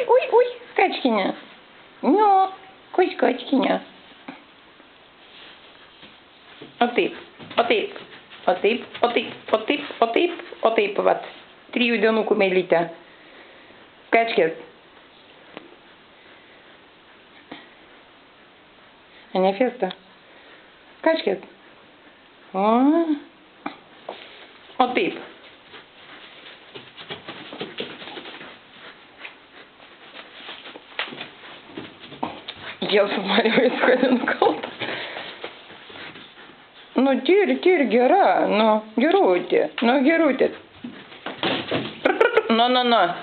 ой, Качкиня. Ну, Качкиня. Отип. Вот. 3 донуку мелита. Качкет. А не феста. Качкет. Отип. Я усматриваю исходную колду. Ну, тир, гера, ну, геруйте. Но.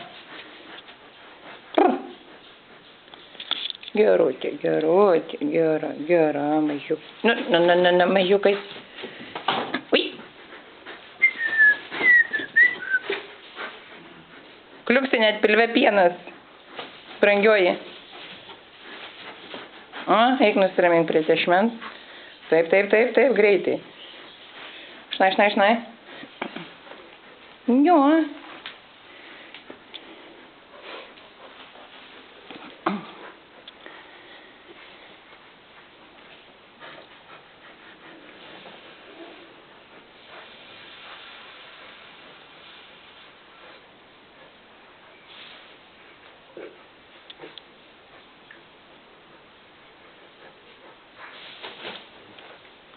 Геруйте, гера, мажук. Ну, мажукай. Ой. Kliuksinėt pilvepienas. Brangioji. Eik nusiramink prie tešmens. Taip, greitai. Šnai. Jo.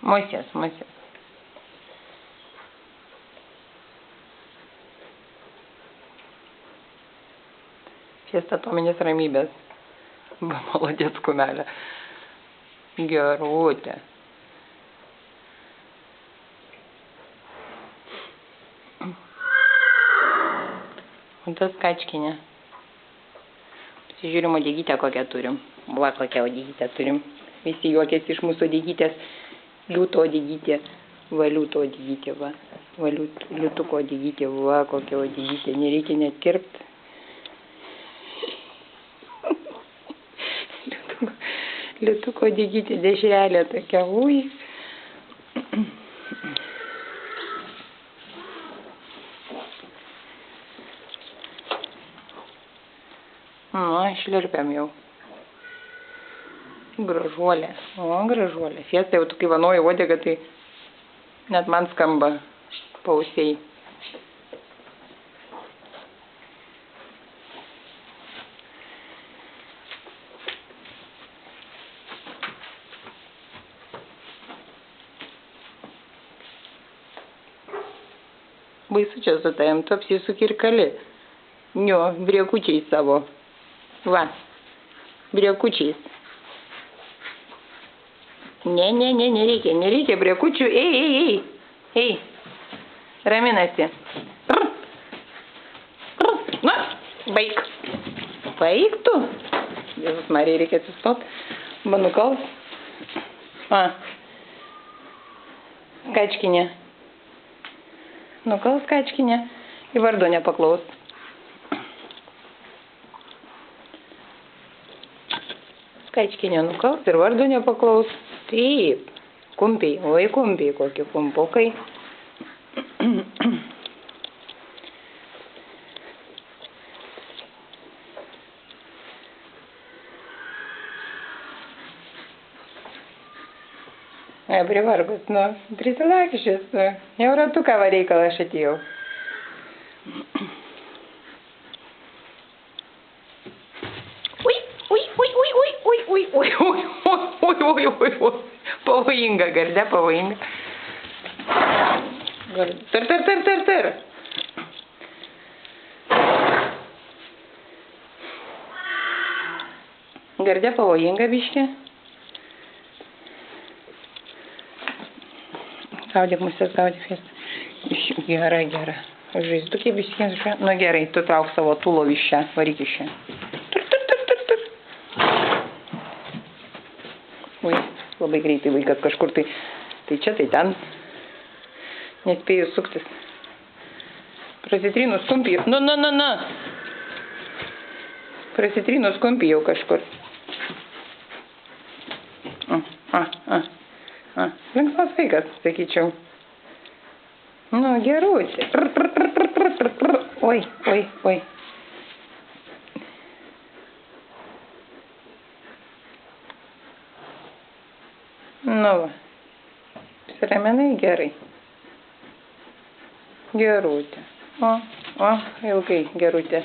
Mosės. Fiesta atominės ramybės. Молодец, kumelė. Gerutė. O tas Kačkinė. Pasižiūrim uodegytę kokią turim. Va, kokią uodegytę turim. Visi juokėsi iš mūsų uodegytės. Liūto uodegytė. Va, liūto uodegytė, va. Va, liūtuko uodegytė, va, kokia uodegytė. Nereikia net kirpti. Liūtuko uodegytė, dešrelė tokia, ui. Šlirpiam jau. Gražuolė. Gražuolė. Fiesta jau tu kai vanoji uodega, tai net man skamba pausiai. Baisu čia su tavim, tu apsisuk ir kali. Jo, briekučiais savo. Va, briekučiais. Nereikia briekučių. Ei. Raminasi. Na, baik. Baik tu. Jėzus Marija, reikia atsistot. Nukals. Kačkinė. Nukals Kačkinė. Į vardu nepaklaus. Kačkinė nukals ir vardu nepaklaus. Taip. Kumpiai. Oi, kumpiai. Kokie kumpukai. Privargus, nu. Prisilakščius. Jau ratuką va reikalą aš atėjau. Pavojinga, Gardė, pavojinga. Tar. Gardė, pavojinga biškė. Gaudyk musės, gaudyk Fiesta. Gera. Žaizdukiai visiems šią. Nu gerai, tu trauk savo tūlovį šią, varyk iš šią. Labai greitai vaikas kažkur tai čia, tai ten. Nespėjus suktis. Prasitrynus kumpį. Nu. Prasitrynus kumpį jau kažkur. Linksmas vaikas, sakyčiau. Nu, gerutė. Oi. Nu va. Apsiraminai gerai. Gerutė. O, ilgai, Gerutė.